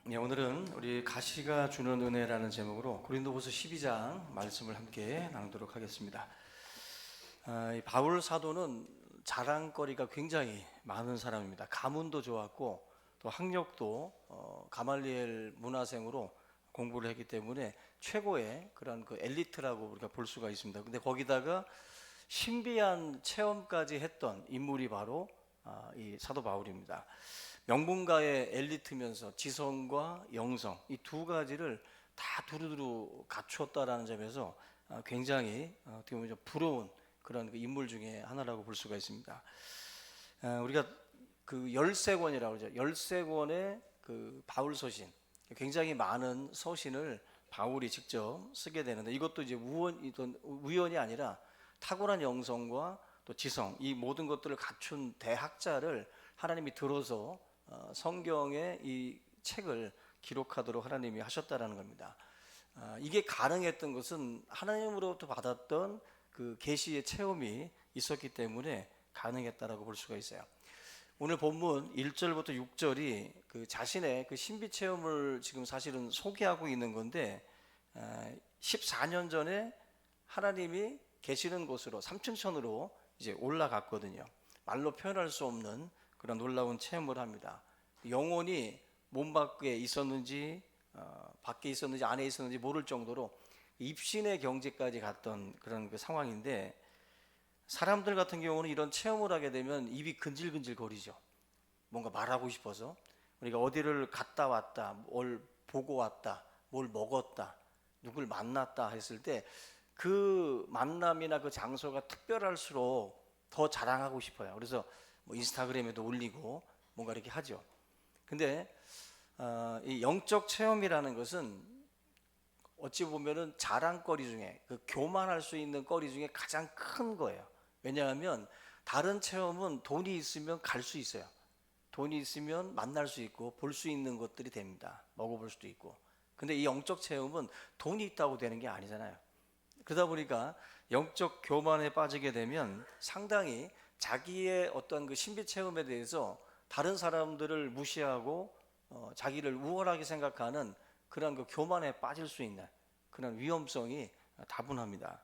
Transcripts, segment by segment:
네, 오늘은 우리 가시가 주는 은혜라는 제목으로 고린도후서 12장 말씀을 함께 나누도록 하겠습니다. 이 바울 사도는 자랑거리가 굉장히 많은 사람입니다. 가문도 좋았고 또 학력도 가말리엘 문화생으로 공부를 했기 때문에 최고의 그런 그 엘리트라고 우리가 볼 수가 있습니다. 근데 거기다가 신비한 체험까지 했던 인물이 바로 이 사도 바울입니다. 명문가의 엘리트면서 지성과 영성, 이 두 가지를 다 두루두루 갖추었다라는 점에서 굉장히 어떻게 보면 좀 부러운 그런 그 인물 중에 하나라고 볼 수가 있습니다. 우리가 그 13권이라고 그러죠. 13권의 그 바울 서신, 굉장히 많은 서신을 바울이 직접 쓰게 되는데, 이것도 이제 우연이 아니라 탁월한 영성과 또 지성, 이 모든 것들을 갖춘 대학자를 하나님이 들어서 성경의 이 책을 기록하도록 하나님이 하셨다라는 겁니다. 이게 가능했던 것은 하나님으로부터 받았던 그 계시의 체험이 있었기 때문에 가능했다라고 볼 수가 있어요. 오늘 본문 1절부터 6절이 그 자신의 그 신비 체험을 지금 사실은 소개하고 있는 건데, 14년 전에 하나님이 계시는 곳으로 삼층천으로 이제 올라갔거든요. 말로 표현할 수 없는 그런 놀라운 체험을 합니다. 영혼이 몸 밖에 있었는지 밖에 있었는지 안에 있었는지 모를 정도로 입신의 경지까지 갔던 그런 그 상황인데, 사람들 같은 경우는 이런 체험을 하게 되면 입이 근질근질 거리죠. 뭔가 말하고 싶어서. 우리가 어디를 갔다 왔다, 뭘 보고 왔다, 뭘 먹었다, 누굴 만났다 했을 때 그 만남이나 그 장소가 특별할수록 더 자랑하고 싶어요. 그래서 뭐 인스타그램에도 올리고 뭔가 이렇게 하죠. 근데 이 영적 체험이라는 것은 어찌 보면은 자랑거리 중에, 그 교만할 수 있는 거리 중에 가장 큰 거예요. 왜냐하면 다른 체험은 돈이 있으면 갈 수 있어요. 돈이 있으면 만날 수 있고 볼 수 있는 것들이 됩니다. 먹어볼 수도 있고. 근데 이 영적 체험은 돈이 있다고 되는 게 아니잖아요. 그러다 보니까 영적 교만에 빠지게 되면 상당히 자기의 어떤 그 신비 체험에 대해서 다른 사람들을 무시하고 자기를 우월하게 생각하는 그런 그 교만에 빠질 수 있는 그런 위험성이 다분합니다.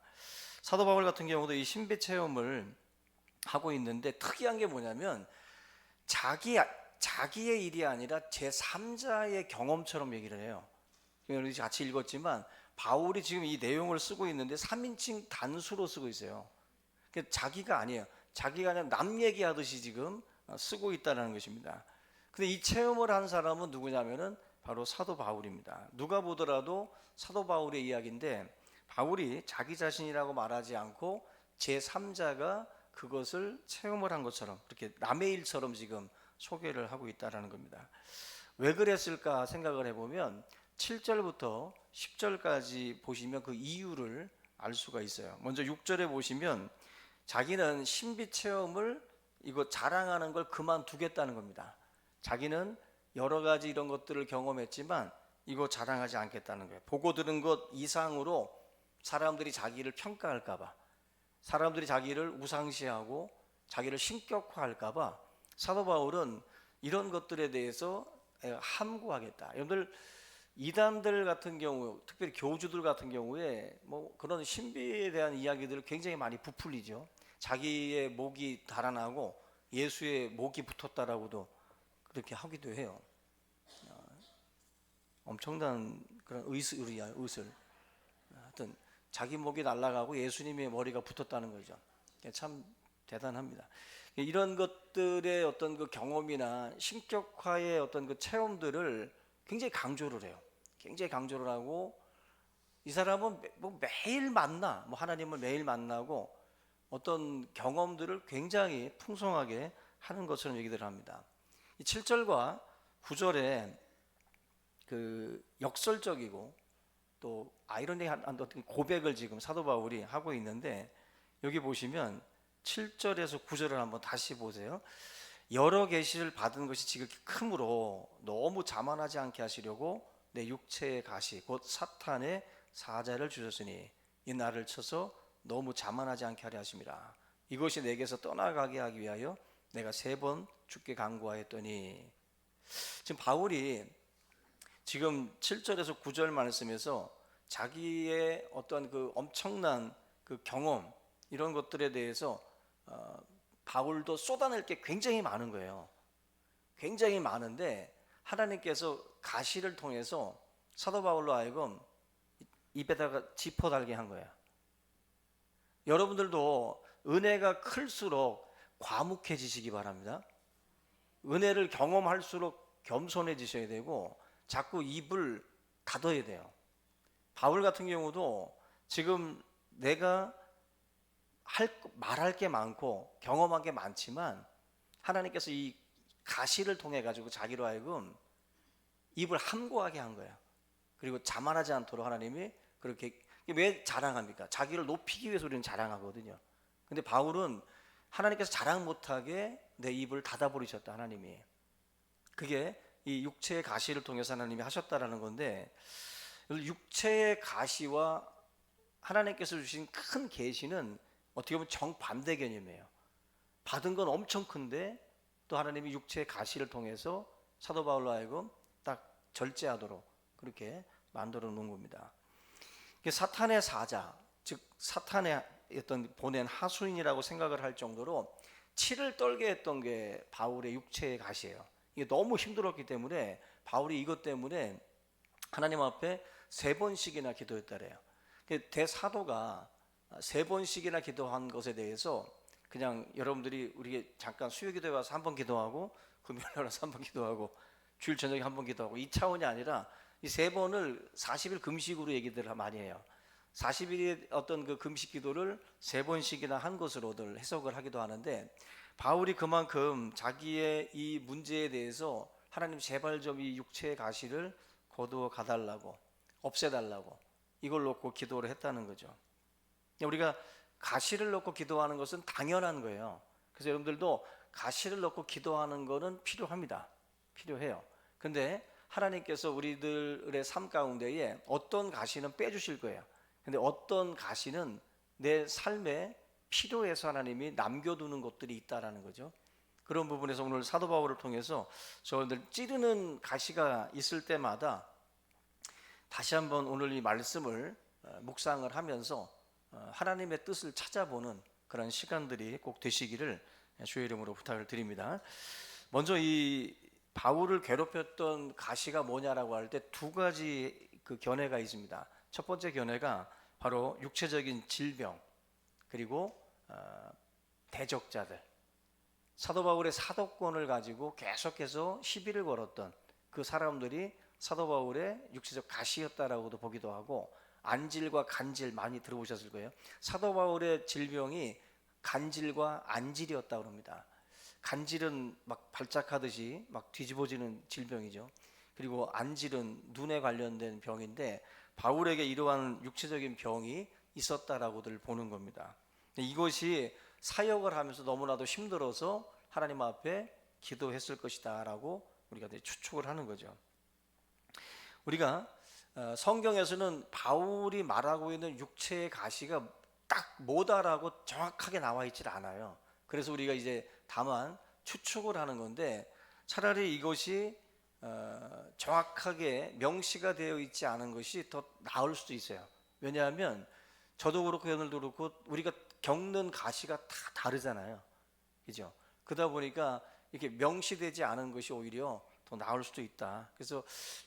사도 바울 같은 경우도 이 신비 체험을 하고 있는데, 특이한 게 뭐냐면 자기의 일이 아니라 제3자의 경험처럼 얘기를 해요. 우리 같이 읽었지만 바울이 지금 이 내용을 쓰고 있는데 3인칭 단수로 쓰고 있어요. 자기가 아니에요. 자기가 그냥 남 얘기하듯이 지금 쓰고 있다는 것입니다. 근데 이 체험을 한 사람은 누구냐면은 바로 사도 바울입니다. 누가 보더라도 사도 바울의 이야기인데, 바울이 자기 자신이라고 말하지 않고 제3자가 그것을 체험을 한 것처럼, 그렇게 남의 일처럼 지금 소개를 하고 있다는 겁니다. 왜 그랬을까 생각을 해보면 7절부터 10절까지 보시면 그 이유를 알 수가 있어요. 먼저 6절에 보시면 자기는 신비 체험을 이거 자랑하는 걸 그만두겠다는 겁니다. 자기는 여러 가지 이런 것들을 경험했지만 이거 자랑하지 않겠다는 거예요. 보고 들은 것 이상으로 사람들이 자기를 평가할까봐, 사람들이 자기를 우상시하고 자기를 신격화할까봐 사도 바울은 이런 것들에 대해서 함구하겠다. 여러분들, 이단들 같은 경우, 특별히 교주들 같은 경우에 뭐 그런 신비에 대한 이야기들을 굉장히 많이 부풀리죠. 자기의 목이 달아나고 예수의 목이 붙었다라고도 그렇게 하기도 해요. 엄청난 그런 의술이야, 의술. 하여튼 자기 목이 날아가고 예수님의 머리가 붙었다는 거죠. 참 대단합니다. 이런 것들의 어떤 그 경험이나 신격화의 어떤 그 체험들을 굉장히 강조를 해요. 굉장히 강조를 하고, 이 사람은 뭐 매일 만나, 뭐 하나님을 매일 만나고 어떤 경험들을 굉장히 풍성하게 하는 것처럼 얘기를 합니다. 이 7절과 9절에 그 역설적이고 또 아이러니한 어떤 고백을 지금 사도 바울이 하고 있는데, 여기 보시면 7절에서 9절을 한번 다시 보세요. 여러 계시를 받은 것이 지극히 크므로 너무 자만하지 않게 하시려고 내 육체의 가시 곧 사탄의 사자를 주셨으니 이 나를 쳐서 너무 자만하지 않게 하려 하심이라. 이것이 내게서 떠나가게 하기 위하여 내가 3번 죽게 간구하였더니, 지금 바울이 지금 7절에서 9절 말씀에서 자기의 어떤 그 엄청난 그 경험 이런 것들에 대해서 바울도 쏟아낼 게 굉장히 많은 거예요. 굉장히 많은데 하나님께서 가시를 통해서 사도 바울로 하여금 입에다가 지퍼 달게 한 거예요. 여러분들도 은혜가 클수록 과묵해지시기 바랍니다. 은혜를 경험할수록 겸손해지셔야 되고 자꾸 입을 닫아야 돼요. 바울 같은 경우도 지금 내가 말할 게 많고 경험한 게 많지만 하나님께서 이 가시를 통해 가지고 자기로 하여금 입을 함구하게 한 거예요. 그리고 자만하지 않도록 하나님이 그렇게. 왜 자랑합니까? 자기를 높이기 위해서 우리는 자랑하거든요. 근데 바울은 하나님께서 자랑 못하게 내 입을 닫아버리셨다, 하나님이. 그게 이 육체의 가시를 통해서 하나님이 하셨다라는 건데, 육체의 가시와 하나님께서 주신 큰 계시는 어떻게 보면 정반대 개념이에요. 받은 건 엄청 큰데 또 하나님이 육체의 가시를 통해서 사도 바울로 하여금 딱 절제하도록 그렇게 만들어 놓은 겁니다. 사탄의 사자, 즉 사탄의 어떤 보낸 하수인이라고 생각을 할 정도로 치를 떨게 했던 게 바울의 육체의 가시예요. 이게 너무 힘들었기 때문에 바울이 이것 때문에 하나님 앞에 3번씩이나 기도했다래요. 대사도가 3번씩이나 기도한 것에 대해서 그냥 여러분들이 우리 잠깐 수요기도에 와서 1번 기도하고 금요일에 와서 1번 기도하고 주일 저녁에 1번 기도하고 이 차원이 아니라 이 3번을 40일 금식으로 얘기들 많이 해요. 40일의 어떤 그 금식 기도를 3번씩이나 한 것으로들 해석을 하기도 하는데, 바울이 그만큼 자기의 이 문제에 대해서 하나님 제발 좀 이 육체의 가시를 거두어 가달라고, 없애달라고 이걸 놓고 기도를 했다는 거죠. 우리가 가시를 놓고 기도하는 것은 당연한 거예요. 그래서 여러분들도 가시를 놓고 기도하는 것은 필요합니다. 필요해요. 근데 하나님께서 우리들의 삶 가운데에 어떤 가시는 빼주실 거예요. 근데 어떤 가시는 내 삶에 필요해서 하나님이 남겨두는 것들이 있다라는 거죠. 그런 부분에서 오늘 사도 바울을 통해서 저희들 찌르는 가시가 있을 때마다 다시 한번 오늘 이 말씀을 묵상을 하면서 하나님의 뜻을 찾아보는 그런 시간들이 꼭 되시기를 주의 이름으로 부탁을 드립니다. 먼저 이 바울을 괴롭혔던 가시가 뭐냐라고 할 때 2가지 그 견해가 있습니다. 첫 번째 견해가 바로 육체적인 질병, 그리고 대적자들. 사도 바울의 사도권을 가지고 계속해서 시비를 걸었던 그 사람들이 사도 바울의 육체적 가시였다라고도 보기도 하고, 안질과 간질 많이 들어보셨을 거예요. 사도 바울의 질병이 간질과 안질이었다고 합니다. 간질은 막 발작하듯이 막 뒤집어지는 질병이죠. 그리고 안질은 눈에 관련된 병인데 바울에게 이러한 육체적인 병이 있었다라고들 보는 겁니다. 이것이 사역을 하면서 너무나도 힘들어서 하나님 앞에 기도했을 것이다 라고 우리가 추측을 하는 거죠. 우리가 성경에서는 바울이 말하고 있는 육체의 가시가 딱 뭐다라고 정확하게 나와 있질 않아요. 그래서 우리가 이제 다만 추측을 하는 건데, 차라리 이것이 정확하게 명시가 되어 있지 않은 것이 더 나을 수도 있어요. 왜냐하면 저도 그렇고 여러분도 그렇고 우리가 겪는 가시가 다 다르잖아요. 그죠? 그러다 보니까 이렇게 명시되지 않은 것이 오히려 더 나을 수도 있다. 그래서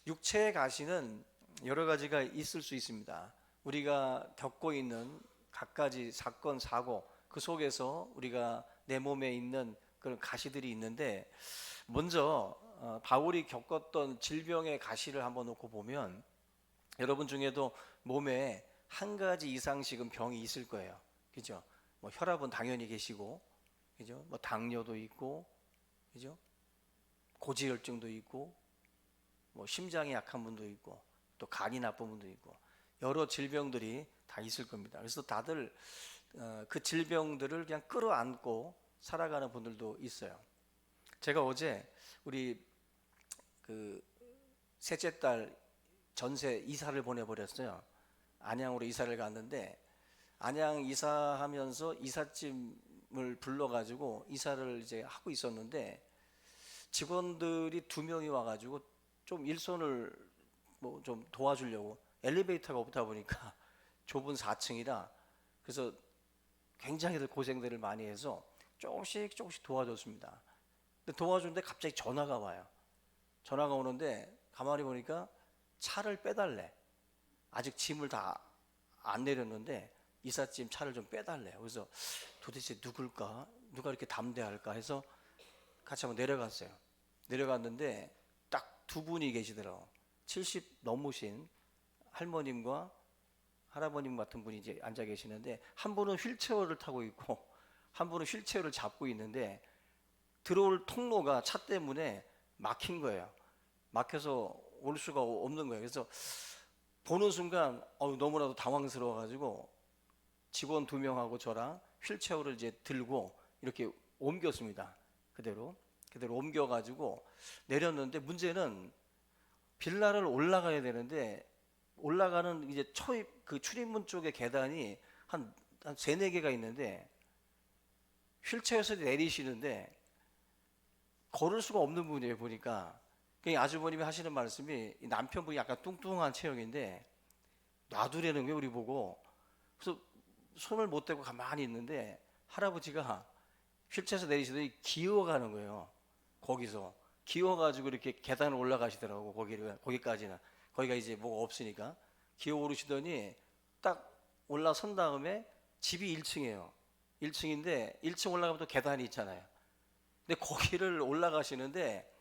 육체의 가시는 여러 가지가 있을 수 있습니다. 우리가 겪고 있는 갖가지 사건, 사고 그 속에서 우리가 내 몸에 있는 그런 가시들이 있는데, 먼저 바울이 겪었던 질병의 가시를 한번 놓고 보면 여러분 중에도 몸에 한 가지 이상씩은 병이 있을 거예요. 그죠? 뭐 혈압은 당연히 계시고, 그죠? 뭐 당뇨도 있고, 그죠? 고지혈증도 있고, 뭐 심장이 약한 분도 있고, 또 간이 나쁜 분도 있고, 여러 질병들이 다 있을 겁니다. 그래서 다들 그 질병들을 그냥 끌어안고 살아가는 분들도 있어요. 제가 어제 우리 그 셋째 딸 전세 이사를 보내버렸어요. 안양으로 이사를 갔는데, 안양 이사하면서 이삿짐을 불러가지고 이사를 이제 하고 있었는데 직원들이 2명이 와가지고 좀 일손을 뭐 좀 도와주려고 엘리베이터가 없다 보니까 좁은 4층이라 그래서 굉장히 고생들을 많이 해서 조금씩 도와줬습니다. 근데 도와주는데 갑자기 전화가 와요. 전화가 오는데 가만히 보니까 차를 빼달래. 아직 짐을 다 안 내렸는데 이삿짐 차를 좀 빼달래요. 그래서 도대체 누굴까? 누가 이렇게 담대할까 해서 같이 한번 내려갔어요. 내려갔는데 딱 두 분이 계시더라고요. 70 넘으신 할머님과 할아버님 같은 분이 이제 앉아 계시는데 한 분은 휠체어를 타고 있고 한 분은 휠체어를 잡고 있는데 들어올 통로가 차 때문에 막힌 거예요. 막혀서 올 수가 없는 거예요. 그래서 보는 순간 너무나도 당황스러워가지고 직원 2명하고 저랑 휠체어를 이제 들고 이렇게 옮겼습니다. 그대로 옮겨가지고 내렸는데 문제는 빌라를 올라가야 되는데 올라가는 이제 그 출입문 쪽에 계단이 한 3-4개가 있는데 휠체어에서 내리시는데 걸을 수가 없는 분이에요. 보니까 아주버님이 하시는 말씀이 남편분이 약간 뚱뚱한 체형인데 놔두라는 거예요. 우리 보고. 그래서 손을 못 대고 가만히 있는데 할아버지가 휠체어에서 내리시더니 기어가는 거예요. 거기서 기어가지고 이렇게 계단을 올라가시더라고. 거기까지는 거기가 이제 뭐가 없으니까 기어 오르시더니 딱 올라선 다음에 집이 1층이에요. 1층인데 1층 올라가면 또 계단이 있잖아요. 근데 거기를 올라가시는데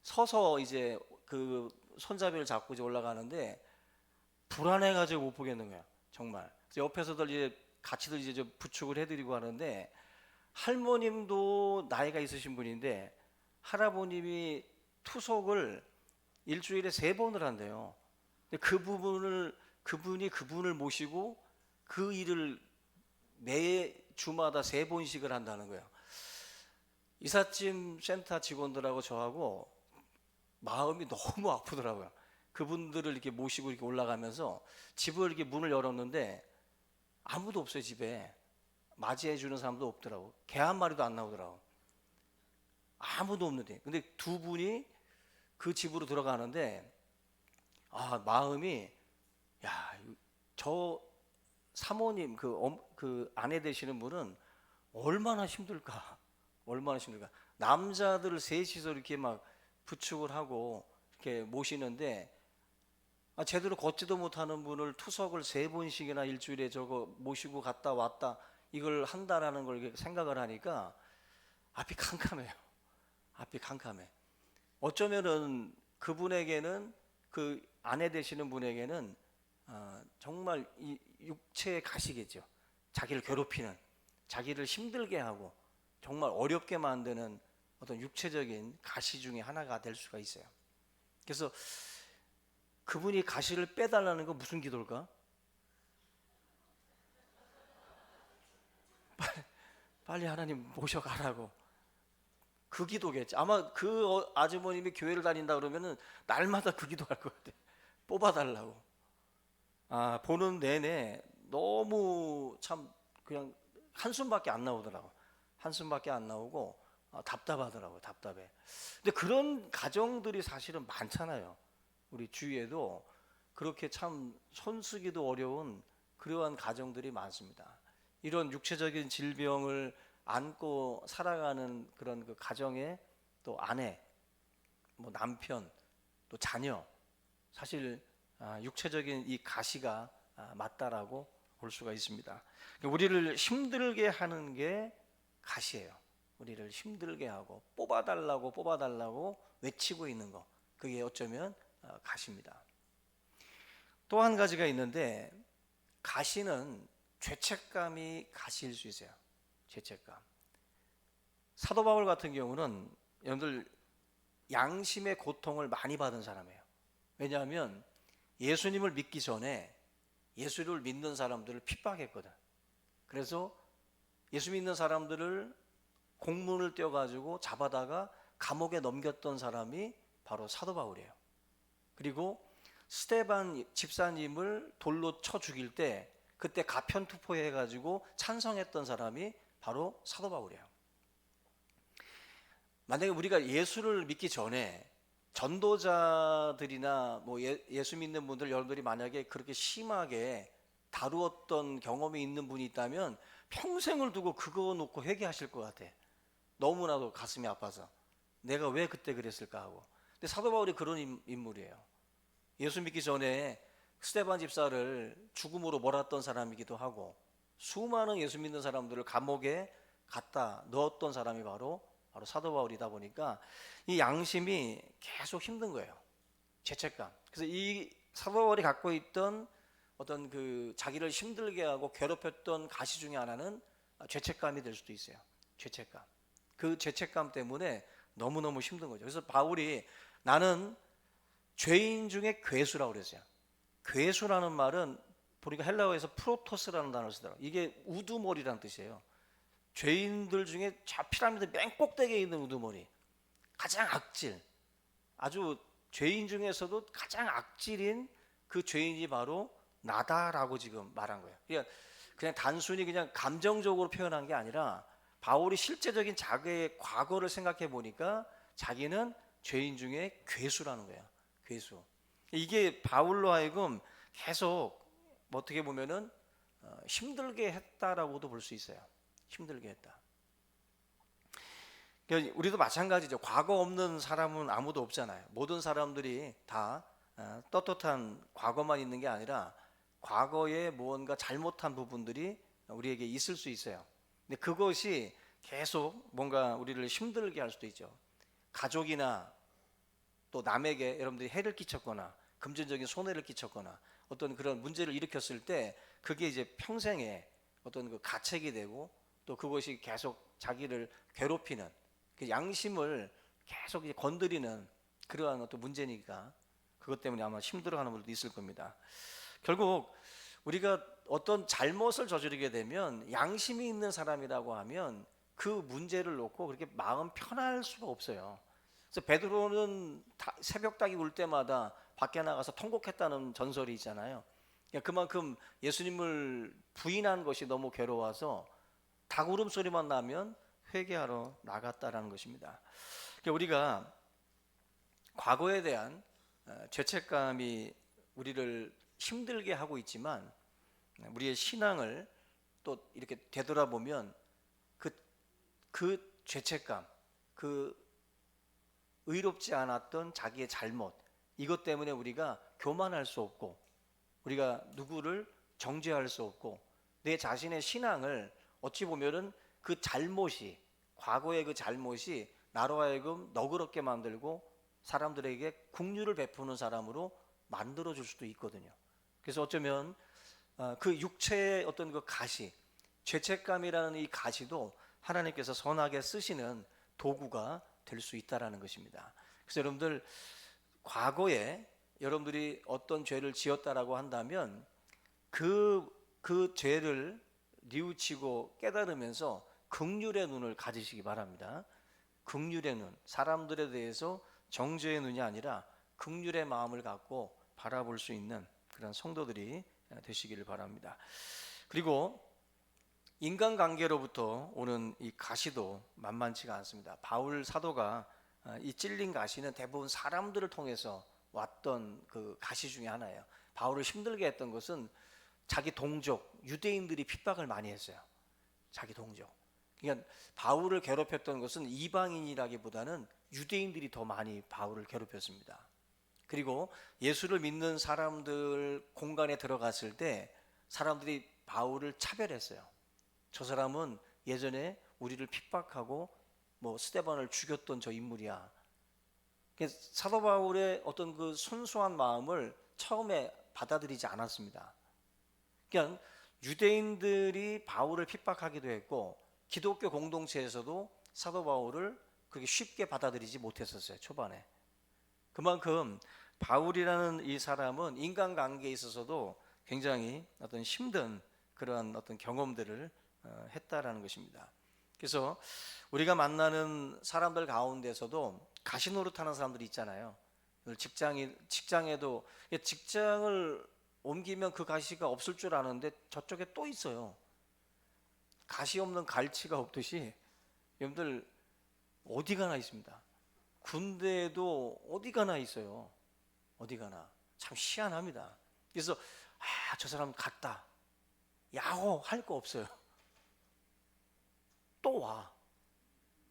서서 이제 그 손잡이를 잡고 이제 올라가는데 불안해가지고 못 보겠는 거예요. 정말. 그래서 옆에서들 이제 같이들 이제 좀 부축을 해드리고 하는데 할머님도 나이가 있으신 분인데 할아버님이 투석을 일주일에 3번을 한대요. 근데 그분이 그분을 모시고 그 일을 매 주마다 3번씩을 한다는 거예요. 이삿짐 센터 직원들하고 저하고 마음이 너무 아프더라고요. 그분들을 이렇게 모시고 이렇게 올라가면서 집을 이렇게 문을 열었는데 아무도 없어요. 집에 맞이해 주는 사람도 없더라고. 개 한 마리도 안 나오더라고. 아무도 없는데. 근데 2분이 그 집으로 들어가는데 마음이 저 사모님 그 아내 되시는 분은 얼마나 힘들까. 남자들 셋이서 이렇게 막 부축을 하고 이렇게 모시는데 제대로 걷지도 못하는 분을 투석을 3번씩이나 일주일에 저거 모시고 갔다 왔다 이걸 한다라는 걸 생각을 하니까 앞이 캄캄해요. 어쩌면은 그분에게는 그 아내 되시는 분에게는 정말 이 육체의 가시겠죠. 자기를 괴롭히는, 자기를 힘들게 하고 정말 어렵게 만드는 어떤 육체적인 가시 중에 하나가 될 수가 있어요. 그래서 그분이 가시를 빼달라는 건 무슨 기도일까? 빨리 하나님 모셔가라고. 그 기도겠지. 아마 그 아주머님이 교회를 다닌다 그러면은 날마다 그 기도할 것 같아. 뽑아달라고. 보는 내내 너무 참 그냥 한숨밖에 안 나오더라고. 한숨밖에 안 나오고 답답하더라고. 답답해. 근데 그런 가정들이 사실은 많잖아요. 우리 주위에도 그렇게 참 손쓰기도 어려운 그러한 가정들이 많습니다. 이런 육체적인 질병을 안고 살아가는 그런 그 가정의 또 아내, 뭐 남편, 또 자녀, 사실 육체적인 이 가시가 맞다라고 볼 수가 있습니다. 우리를 힘들게 하는 게 가시예요. 우리를 힘들게 하고 뽑아달라고 외치고 있는 거, 그게 어쩌면 가시입니다. 또 한 가지가 있는데 가시는 죄책감이 가시일 수 있어요. 죄책감. 사도 바울 같은 경우는 여러분들 양심의 고통을 많이 받은 사람이에요. 왜냐하면 예수님을 믿기 전에 예수를 믿는 사람들을 핍박했거든. 그래서 예수 믿는 사람들을 공문을 떼어가지고 잡아다가 감옥에 넘겼던 사람이 바로 사도 바울이에요. 그리고 스데반 집사님을 돌로 쳐 죽일 때 그때 가편투포해가지고 찬성했던 사람이 바로 사도 바울이에요. 만약에 우리가 예수를 믿기 전에 전도자들이나 뭐 예수 믿는 분들 여러분들이 만약에 그렇게 심하게 다루었던 경험이 있는 분이 있다면 평생을 두고 그거 놓고 회개하실 것 같아. 너무나도 가슴이 아파서 내가 왜 그때 그랬을까 하고. 근데 사도 바울이 그런 인물이에요. 예수 믿기 전에 스데반 집사를 죽음으로 몰았던 사람이기도 하고 수많은 예수 믿는 사람들을 감옥에 갖다 넣었던 사람이 바로 사도 바울이다 보니까 이 양심이 계속 힘든 거예요. 죄책감. 그래서 이 사도 바울이 갖고 있던 어떤 그 자기를 힘들게 하고 괴롭혔던 가시 중에 하나는 죄책감이 될 수도 있어요. 죄책감. 그 죄책감 때문에 너무너무 힘든 거죠. 그래서 바울이 나는 죄인 중에 괴수라고 그랬어요. 괴수라는 말은 보니까 헬라어에서 프로토스라는 단어를 쓰더라고요. 이게 우두머리라는 뜻이에요. 죄인들 중에 저 피라미드 맨 꼭대기에 있는 우두머리, 가장 악질, 아주 죄인 중에서도 가장 악질인 그 죄인이 바로 나다라고 지금 말한 거예요. 그냥 단순히 그냥 감정적으로 표현한 게 아니라 바울이 실제적인 자기의 과거를 생각해 보니까 자기는 죄인 중에 괴수라는 거예요. 괴수. 이게 바울로 하여금 계속 어떻게 보면은 힘들게 했다라고도 볼 수 있어요. 힘들게 했다. 그러니까 우리도 마찬가지죠. 과거 없는 사람은 아무도 없잖아요. 모든 사람들이 다 떳떳한 과거만 있는 게 아니라 과거에 무언가 잘못한 부분들이 우리에게 있을 수 있어요. 근데 그것이 계속 뭔가 우리를 힘들게 할 수도 있죠. 가족이나 또 남에게 여러분들이 해를 끼쳤거나 금전적인 손해를 끼쳤거나 어떤 그런 문제를 일으켰을 때 그게 이제 평생에 어떤 그 가책이 되고 또 그것이 계속 자기를 괴롭히는 그 양심을 계속 이제 건드리는 그러한 어떤 문제니까 그것 때문에 아마 힘들어하는 분들도 있을 겁니다. 결국 우리가 어떤 잘못을 저지르게 되면 양심이 있는 사람이라고 하면 그 문제를 놓고 그렇게 마음 편할 수가 없어요. 그래서 베드로는 새벽 닭이 울 때마다 밖에 나가서 통곡했다는 전설이 있잖아요. 그만큼 예수님을 부인한 것이 너무 괴로워서 닭 울음소리만 나면 회개하러 나갔다라는 것입니다. 우리가 과거에 대한 죄책감이 우리를 힘들게 하고 있지만 우리의 신앙을 또 이렇게 되돌아보면 그 죄책감, 그 의롭지 않았던 자기의 잘못, 이것 때문에 우리가 교만할 수 없고 우리가 누구를 정죄할 수 없고 내 자신의 신앙을 어찌 보면은 그 잘못이, 과거의 그 잘못이 나로 하여금 너그럽게 만들고 사람들에게 긍휼을 베푸는 사람으로 만들어 줄 수도 있거든요. 그래서 어쩌면 그 육체의 어떤 그 가시, 죄책감이라는 이 가시도 하나님께서 선하게 쓰시는 도구가 될 수 있다라는 것입니다. 그래서 여러분들 과거에 여러분들이 어떤 죄를 지었다라고 한다면 그 죄를 뉘우치고 깨달으면서 긍휼의 눈을 가지시기 바랍니다. 긍휼의 눈, 사람들에 대해서 정죄의 눈이 아니라 긍휼의 마음을 갖고 바라볼 수 있는 그런 성도들이 되시기를 바랍니다. 그리고 인간관계로부터 오는 이 가시도 만만치가 않습니다. 바울 사도가 이 찔린 가시는 대부분 사람들을 통해서 왔던 그 가시 중에 하나예요. 바울을 힘들게 했던 것은 자기 동족 유대인들이 핍박을 많이 했어요. 자기 동족. 그러니까 바울을 괴롭혔던 것은 이방인이라기보다는 유대인들이 더 많이 바울을 괴롭혔습니다. 그리고 예수를 믿는 사람들 공간에 들어갔을 때 사람들이 바울을 차별했어요. 저 사람은 예전에 우리를 핍박하고 뭐 스데반을 죽였던 저 인물이야. 사도 바울의 어떤 그 순수한 마음을 처음에 받아들이지 않았습니다. 그러니까 유대인들이 바울을 핍박하기도 했고 기독교 공동체에서도 사도 바울을 그렇게 쉽게 받아들이지 못했었어요. 초반에. 그만큼 바울이라는 이 사람은 인간관계에 있어서도 굉장히 어떤 힘든 그러한 어떤 경험들을 했다라는 것입니다. 그래서 우리가 만나는 사람들 가운데서도 가시 노릇하는 사람들이 있잖아요. 직장에도 직장을 옮기면 그 가시가 없을 줄 아는데 저쪽에 또 있어요. 가시 없는 갈치가 없듯이 여러분들 어디 가나 있습니다. 군대에도 어디 가나 있어요. 어디 가나. 참 희한합니다. 그래서 저 사람 갔다. 야호 할 거 없어요. 또 와.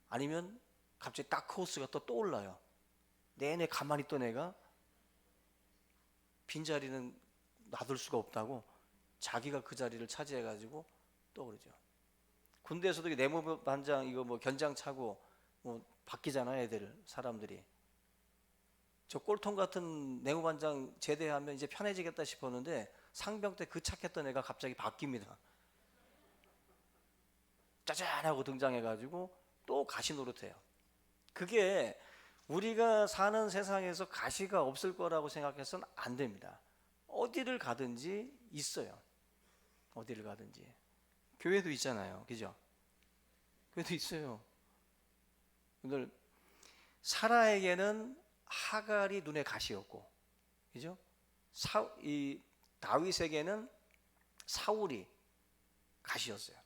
아니면 갑자기 다크호스가 또 떠올라요. 내내 가만히 있던 애가 빈자리는 놔둘 수가 없다고 자기가 그 자리를 차지해가지고 또 그러죠. 군대에서도 내무반장 이거 뭐 견장 차고 뭐 바뀌잖아요, 애들 사람들이. 저 꼴통 같은 내무반장 제대하면 이제 편해지겠다 싶었는데 상병 때 그 착했던 애가 갑자기 바뀝니다. 짜잔하고 등장해가지고 또 가시 노릇해요. 그게 우리가 사는 세상에서 가시가 없을 거라고 생각해서는 안 됩니다. 어디를 가든지 있어요. 어디를 가든지. 교회도 있잖아요. 그죠? 교회도 있어요. 오늘 사라에게는 하갈이 눈에 가시였고, 그죠? 이 다윗에게는 사울이 가시였어요.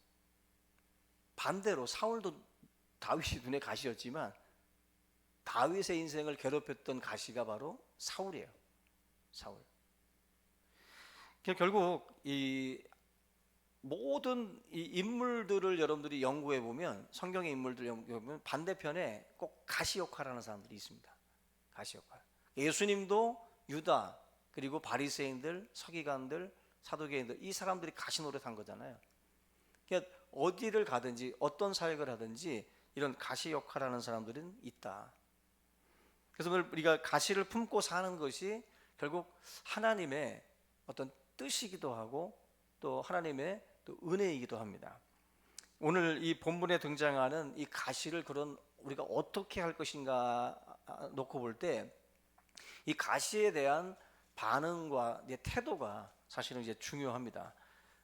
반대로 사울도 다윗이 눈에 가시였지만 다윗의 인생을 괴롭혔던 가시가 바로 사울이에요. 사울. 결국 이 모든 이 인물들을 여러분들이 연구해 보면, 성경의 인물들 연구해 보면 반대편에 꼭 가시 역할하는 사람들이 있습니다. 가시 역할. 예수님도 유다, 그리고 바리새인들, 서기관들, 사두개인들, 이 사람들이 가시 노릇한 거잖아요. 그러니까 어디를 가든지 어떤 사역을 하든지 이런 가시 역할하는 사람들은 있다. 그래서 우리가 가시를 품고 사는 것이 결국 하나님의 어떤 뜻이기도 하고 또 하나님의 또 은혜이기도 합니다. 오늘 이 본문에 등장하는 이 가시를 그런 우리가 어떻게 할 것인가 놓고 볼 때 이 가시에 대한 반응과 태도가 사실은 이제 중요합니다.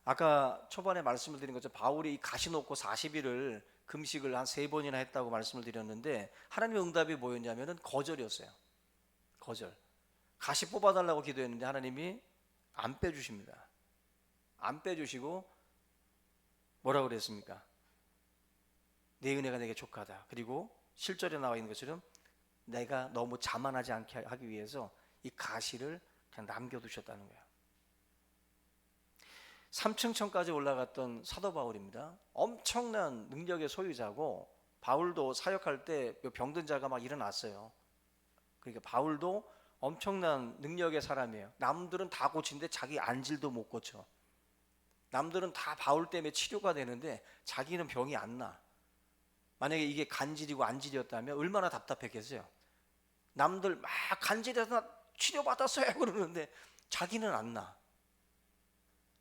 아까 초반에 말씀을 드린 것처럼 바울이 이 가시 놓고 40일을 금식을 한 3번이나 했다고 말씀을 드렸는데 하나님의 응답이 뭐였냐면은 거절이었어요. 거절. 가시 뽑아달라고 기도했는데 하나님이 안 빼주십니다. 안 빼주시고 뭐라고 그랬습니까? 내 은혜가 내게 족하다. 그리고 실절에 나와 있는 것처럼 내가 너무 자만하지 않게 하기 위해서 이 가시를 그냥 남겨두셨다는 거예요. 3층 천까지 올라갔던 사도 바울입니다. 엄청난 능력의 소유자고 바울도 사역할 때 병든 자가 막 일어났어요. 그러니까 바울도 엄청난 능력의 사람이에요. 남들은 다 고치는데 자기 안질도 못 고쳐. 남들은 다 바울 때문에 치료가 되는데 자기는 병이 안 나. 만약에 이게 간질이고 안질이었다면 얼마나 답답했겠어요. 남들 막 간질해서 치료받았어요 그러는데 자기는 안 나.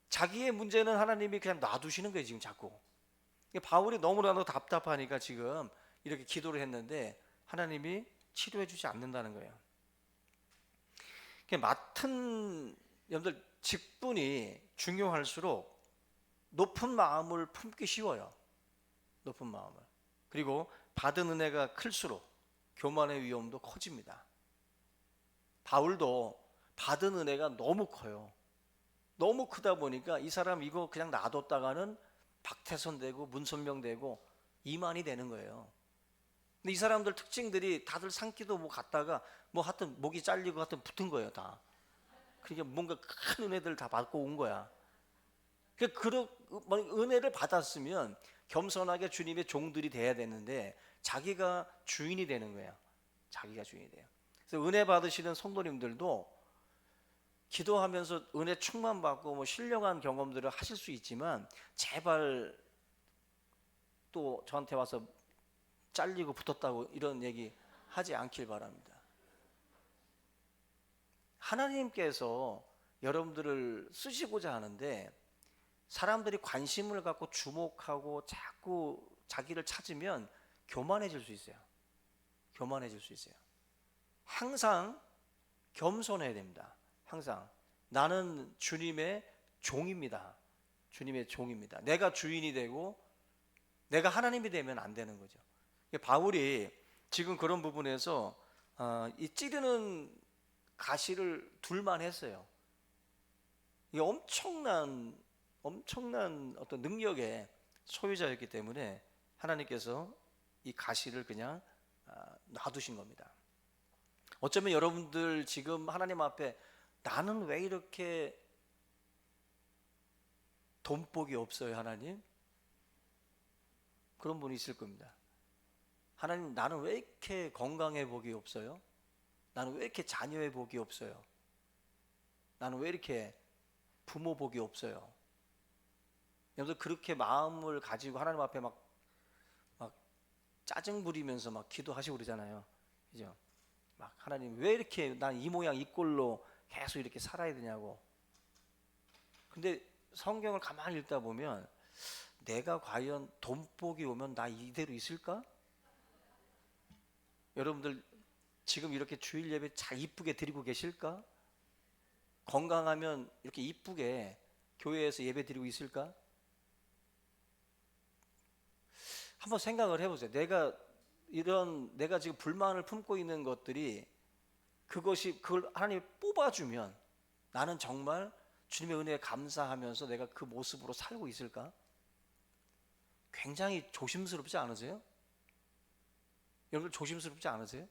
자기의 문제는 하나님이 그냥 놔두시는 거예요 지금 자꾸. 바울이 너무나도 답답하니까 지금 이렇게 기도를 했는데 하나님이 치료해 주지 않는다는 거예요. 맡은 여러분들 직분이 중요할수록 높은 마음을 품기 쉬워요. 높은 마음을. 그리고 받은 은혜가 클수록 교만의 위험도 커집니다. 바울도 받은 은혜가 너무 커요. 너무 크다 보니까 이 사람 이거 그냥 놔뒀다가는 박태선 되고 문선명 되고 이만이 되는 거예요. 근데 이 사람들 특징들이 다들 산기도 뭐 갔다가 뭐 하여튼 목이 잘리고 하여튼 붙은 거예요 다. 그러니까 뭔가 큰 은혜들을 다 받고 온 거야. 그런 은혜를 받았으면 겸손하게 주님의 종들이 돼야 되는데 자기가 주인이 되는 거예요. 자기가 주인이 돼요. 그래서 은혜 받으시는 성도님들도 기도하면서 은혜 충만 받고 뭐 신령한 경험들을 하실 수 있지만 제발 또 저한테 와서 잘리고 붙었다고 이런 얘기 하지 않길 바랍니다. 하나님께서 여러분들을 쓰시고자 하는데 사람들이 관심을 갖고 주목하고 자꾸 자기를 찾으면 교만해질 수 있어요. 교만해질 수 있어요. 항상 겸손해야 됩니다. 항상 나는 주님의 종입니다. 주님의 종입니다. 내가 주인이 되고 내가 하나님이 되면 안 되는 거죠. 바울이 지금 그런 부분에서 이 찌르는 가시를 둘만 했어요. 이게 엄청난 어떤 능력의 소유자였기 때문에 하나님께서 이 가시를 그냥 놔두신 겁니다. 어쩌면 여러분들 지금 하나님 앞에 나는 왜 이렇게 돈복이 없어요, 하나님? 그런 분이 있을 겁니다. 하나님, 나는 왜 이렇게 건강의 복이 없어요? 나는 왜 이렇게 자녀의 복이 없어요? 나는 왜 이렇게 부모 복이 없어요? 여러분들 그렇게 마음을 가지고 하나님 앞에 막 짜증 부리면서 막 기도하시고 그러잖아요. 그죠? 막 하나님 왜 이렇게 난 이 모양 이 꼴로 계속 이렇게 살아야 되냐고. 근데 성경을 가만히 읽다 보면 내가 과연 돈복이 오면 나 이대로 있을까? 여러분들 지금 이렇게 주일 예배 잘 이쁘게 드리고 계실까? 건강하면 이렇게 이쁘게 교회에서 예배 드리고 있을까? 한번 생각을 해보세요. 내가 지금 불만을 품고 있는 것들이 그걸 하나님이 뽑아주면 나는 정말 주님의 은혜에 감사하면서 내가 그 모습으로 살고 있을까? 굉장히 조심스럽지 않으세요? 여러분 조심스럽지 않으세요?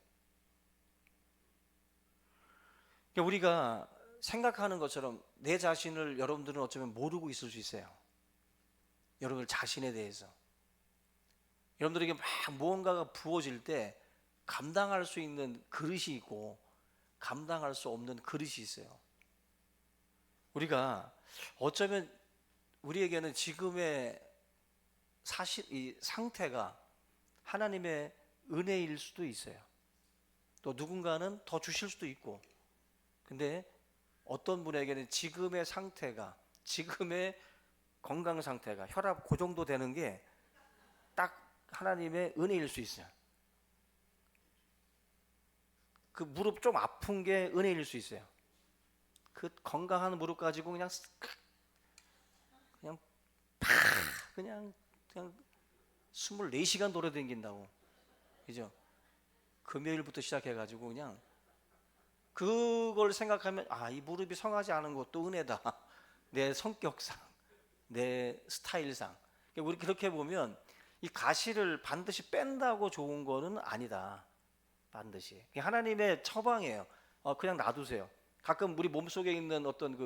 그러니까 우리가 생각하는 것처럼 내 자신을 여러분들은 어쩌면 모르고 있을 수 있어요. 여러분들 자신에 대해서. 여러분들에게 막 무언가가 부어질 때 감당할 수 있는 그릇이 있고 감당할 수 없는 그릇이 있어요. 우리가 어쩌면 우리에게는 지금의 사실 이 상태가 하나님의 은혜일 수도 있어요. 또 누군가는 더 주실 수도 있고. 근데 어떤 분에게는 지금의 상태가, 지금의 건강 상태가 혈압 그 정도 되는 게 딱 하나님의 은혜일 수 있어요. 그 무릎 좀 아픈 게 은혜일 수 있어요. 그 건강한 무릎 가지고 그냥 팍 그냥 24시간 돌아다닌다고. 그죠? 금요일부터 시작해가지고 그냥 그걸 생각하면 이 무릎이 성하지 않은 것도 은혜다. 내 성격상, 내 스타일상. 우리 그렇게 보면 이 가시를 반드시 뺀다고 좋은 거는 아니다. 반드시 하나님의 처방이에요. 그냥 놔두세요. 가끔 우리 몸속에 있는 어떤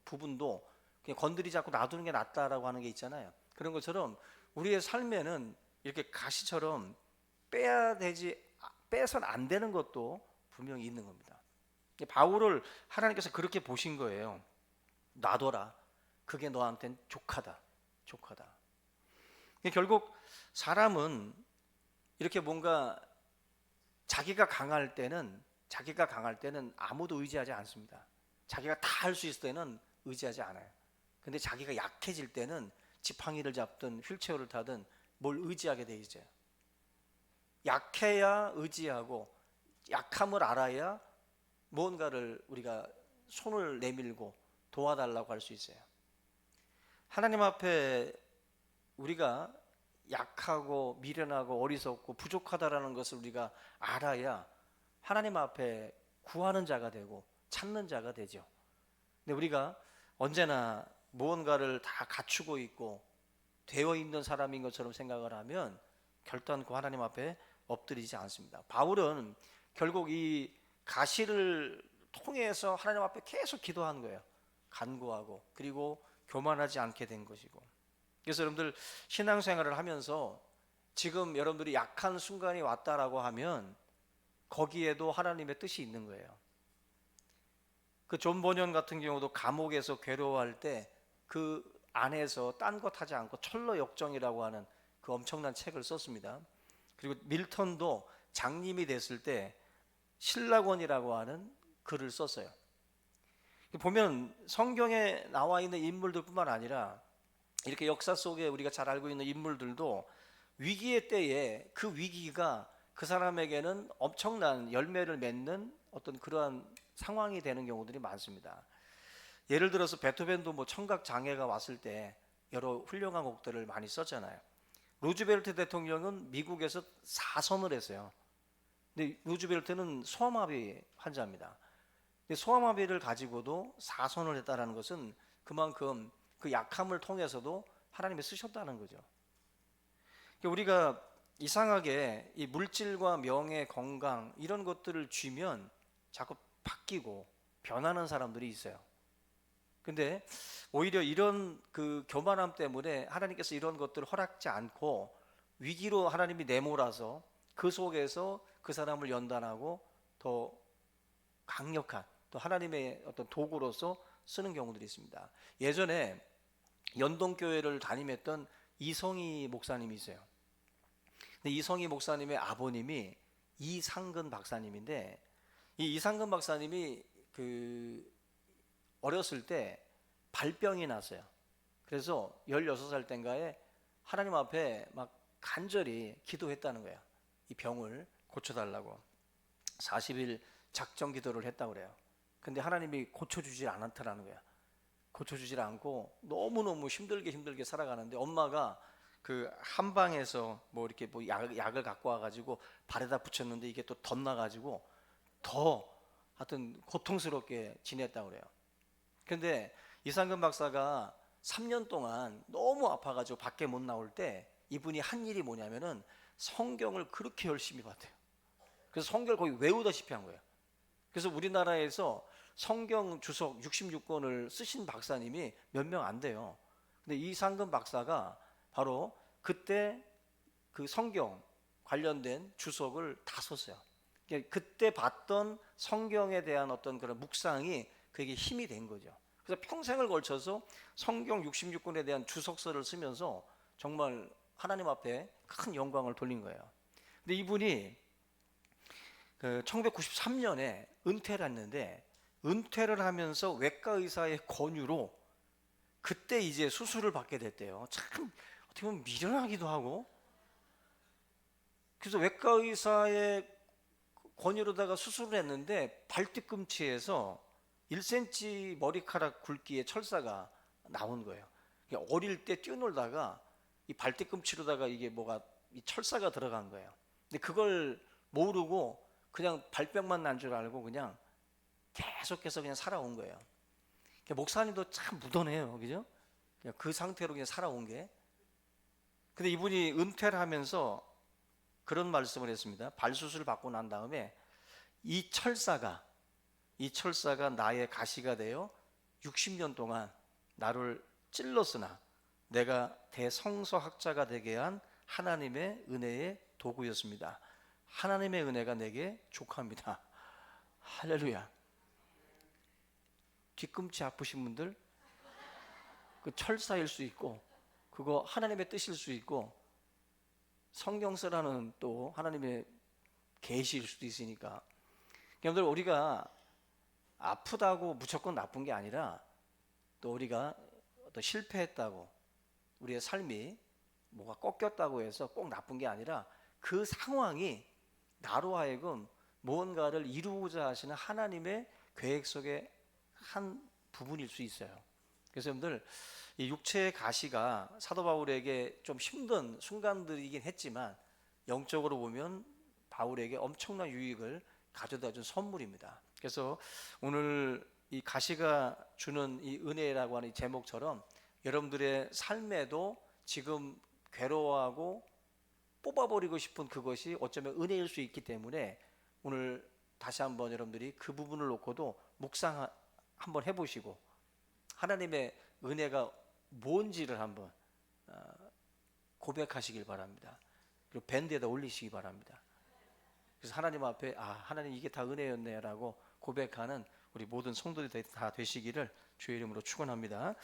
부분도 그냥 건드리지 않고 놔두는 게 낫다라고 하는 게 있잖아요. 그런 것처럼 우리의 삶에는 이렇게 가시처럼 빼선 안 되는 것도 분명히 있는 겁니다. 바울을 하나님께서 그렇게 보신 거예요. 놔둬라. 그게 너한테는 족하다. 결국 사람은 이렇게 뭔가 자기가 강할 때는 아무도 의지하지 않습니다. 자기가 다 할 수 있을 때는 의지하지 않아요. 근데 자기가 약해질 때는 지팡이를 잡든 휠체어를 타든 뭘 의지하게 돼 있어요. 약해야 의지하고 약함을 알아야 무언가를 우리가 손을 내밀고 도와달라고 할 수 있어요. 하나님 앞에 우리가 약하고 미련하고 어리석고 부족하다라는 것을 우리가 알아야 하나님 앞에 구하는 자가 되고 찾는 자가 되죠. 근데 우리가 언제나 무언가를 다 갖추고 있고 되어 있는 사람인 것처럼 생각을 하면 결단코 하나님 앞에 엎드리지 않습니다. 바울은 결국 이 가시를 통해서 하나님 앞에 계속 기도한 거예요. 간구하고 그리고 교만하지 않게 된 것이고. 그래서 여러분들 신앙생활을 하면서 지금 여러분들이 약한 순간이 왔다라고 하면 거기에도 하나님의 뜻이 있는 거예요. 그 존 버년 같은 경우도 감옥에서 괴로워할 때 그 안에서 딴 것 하지 않고 철로 역정이라고 하는 그 엄청난 책을 썼습니다. 그리고 밀턴도 장님이 됐을 때 신라권이라고 하는 글을 썼어요. 보면 성경에 나와 있는 인물들뿐만 아니라 이렇게 역사 속에 우리가 잘 알고 있는 인물들도 위기의 때에 그 위기가 그 사람에게는 엄청난 열매를 맺는 어떤 그러한 상황이 되는 경우들이 많습니다. 예를 들어서 베토벤도 청각 장애가 왔을 때 여러 훌륭한 곡들을 많이 썼잖아요. 루즈벨트 대통령은 미국에서 4선을 했어요. 근데 루즈벨트는 소아마비 환자입니다. 근데 소아마비를 가지고도 4선을 했다는 것은 그만큼 그 약함을 통해서도 하나님이 쓰셨다는 거죠. 우리가 이상하게 이 물질과 명예, 건강 이런 것들을 쥐면 자꾸 바뀌고 변하는 사람들이 있어요. 근데 오히려 이런 그 교만함 때문에 하나님께서 이런 것들을 허락지 않고 위기로 하나님이 내몰아서 그 속에서 그 사람을 연단하고 더 강력한 또 하나님의 어떤 도구로서 쓰는 경우들이 있습니다. 예전에 연동교회를 담임했던 이성희 목사님이 있어요. 근데 이성희 목사님의 아버님이 이상근 박사님인데, 이 이상근 박사님이 그 어렸을 때 발병이 났어요. 그래서 16살 땐가에 하나님 앞에 막 간절히 기도했다는 거예요. 이 병을 고쳐달라고 40일 작정 기도를 했다고 그래요. 근데 하나님이 고쳐주질 않았다는 거야. 고쳐주질 않고 너무너무 힘들게 살아가는데, 엄마가 그 한방에서 뭐 이렇게 뭐 약을 갖고 와가지고 발에다 붙였는데 이게 또 덧나가지고 더 하여튼 고통스럽게 지냈다고 그래요. 근데 이상근 박사가 3년 동안 너무 아파가지고 밖에 못 나올 때 이분이 한 일이 뭐냐면은 성경을 그렇게 열심히 봤대요. 그래서 성경을 거의 외우다시피 한 거예요. 그래서 우리나라에서 성경 주석 66권을 쓰신 박사님이 몇 명 안 돼요. 근데 이상근 박사가 바로 그때 그 성경 관련된 주석을 다 썼어요. 그때 봤던 성경에 대한 어떤 그런 묵상이 그에게 힘이 된 거죠. 그래서 평생을 걸쳐서 성경 66권에 대한 주석서를 쓰면서 정말 하나님 앞에 큰 영광을 돌린 거예요. 근데 이분이 1993년에 은퇴를 했는데, 은퇴를 하면서 외과 의사의 권유로 그때 이제 수술을 받게 됐대요. 참 어떻게 보면 미련하기도 하고. 그래서 외과 의사의 권유로다가 수술을 했는데 발뒤꿈치에서 1cm 머리카락 굵기의 철사가 나온 거예요. 어릴 때 뛰어놀다가 이 발뒤꿈치로다가 이게 뭐가 이 철사가 들어간 거예요. 근데 그걸 모르고 그냥 발병만 난 줄 알고 그냥 계속해서 그냥 살아온 거예요. 목사님도 참 무던해요, 그죠? 그냥 그 상태로 그냥 살아온 게. 근데 이분이 은퇴를 하면서 그런 말씀을 했습니다. 발수술을 받고 난 다음에 이 철사가 나의 가시가 되어 60년 동안 나를 찔렀으나 내가 대성서학자가 되게 한 하나님의 은혜의 도구였습니다. 하나님의 은혜가 내게 족합니다. 할렐루야. 뒤꿈치 아프신 분들, 그 철사일 수 있고 그거 하나님의 뜻일 수 있고 성경 쓰라는 또 하나님의 계시일 수도 있으니까, 여러분들 우리가 아프다고 무조건 나쁜 게 아니라, 또 우리가 또 실패했다고 우리의 삶이 뭐가 꺾였다고 해서 꼭 나쁜 게 아니라 그 상황이 나로 하여금 무언가를 이루고자 하시는 하나님의 계획 속의 한 부분일 수 있어요. 그래서 여러분들 이 육체의 가시가 사도 바울에게 좀 힘든 순간들이긴 했지만 영적으로 보면 바울에게 엄청난 유익을 가져다 준 선물입니다. 그래서 오늘 이 가시가 주는 이 은혜라고 하는 이 제목처럼 여러분들의 삶에도 지금 괴로워하고 뽑아버리고 싶은 그것이 어쩌면 은혜일 수 있기 때문에 오늘 다시 한번 여러분들이 그 부분을 놓고도 묵상 한번 해보시고 하나님의 은혜가 뭔지를 한번 고백하시길 바랍니다. 그리고 밴드에다 올리시기 바랍니다. 그래서 하나님 앞에 하나님 이게 다 은혜였네라고 고백하는 우리 모든 성도들이 다 되시기를 주의 이름으로 축원합니다.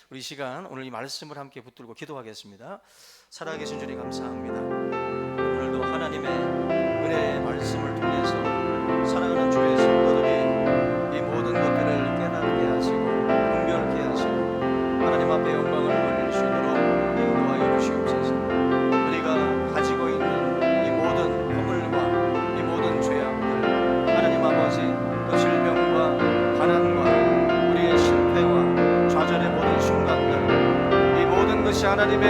우리 이 시간 오늘 이 말씀을 함께 붙들고 기도하겠습니다. 살아계신 주님 감사합니다. 오늘도 하나님의 은혜의 말씀을 통해서 사랑하는 주의 성도들이 이 모든 것들을 깨닫게 하시고 분별케 하시고 하나님 앞에 영광을 돌릴 수 있도록 인도하여 주시옵소서. 우리가 가지고 있는 이 모든 허물과 이 모든 죄악들, 하나님 아버지, 또 질병과 가난과 우리의 실패와 좌절의 모든 순간들, 이 모든 것이 하나님의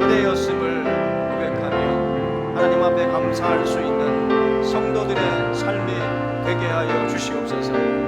은혜였음을 고백하며 하나님 앞에 감사할 수 있는 성도들의 삶이 되게 하여 주시옵소서.